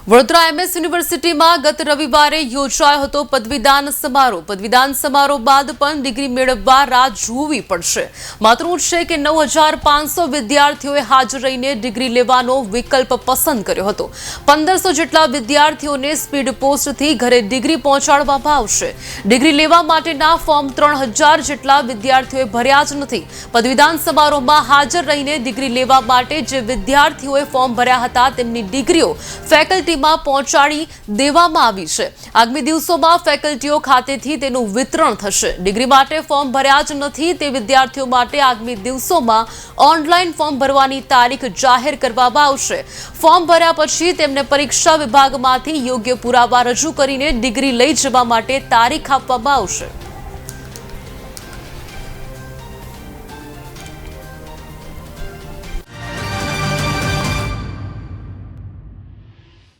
Vadodara MS યુનિવર્સિટીમાં ગત રવિવારે યોજાયો હતો પદવીદાન સમારોહ. પદવીદાન સમારોહ બાદ પણ ડિગ્રી મેળવવા રાહ જોવી પડશે. મહત્વનું છે કે 9,500 વિદ્યાર્થીઓએ હાજર રહીને ડિગ્રી લેવાનો વિકલ્પ પસંદ કર્યો હતો. 1500 જેટલા વિદ્યાર્થીઓને સ્પીડ પોસ્ટથી ઘરે ડિગ્રી પહોંચાડવામાં આવશે. ડિગ્રી લેવા માટેના ફોર્મ 3000 જેટલા વિદ્યાર્થીઓએ ભર્યા જ નથી. પદવીદાન સમારોહમાં હાજર રહીને ડિગ્રી લેવા માટે જે વિદ્યાર્થીઓએ ફોર્મ ભર્યા હતા તેમની ડિગ્રીઓ ફેકલ્ટી પહોંચાડી દેવામાં આવી છે. આગામી દિવસોમાં ફેકલ્ટીઓ ખાતેથી તેનું વિતરણ થશે. ડિગ્રી માટે ફોર્મ ભર્યા જ નથી તે વિદ્યાર્થીઓ માટે આગામી દિવસોમાં ઓનલાઈન ફોર્મ ભરવાની તારીખ જાહેર કરવામાં આવશે. ફોર્મ ભર્યા પછી તેમને પરીક્ષા વિભાગમાંથી યોગ્ય પુરાવા રજૂ કરીને ડિગ્રી લઈ જવા માટે તારીખ આપવામાં આવશે.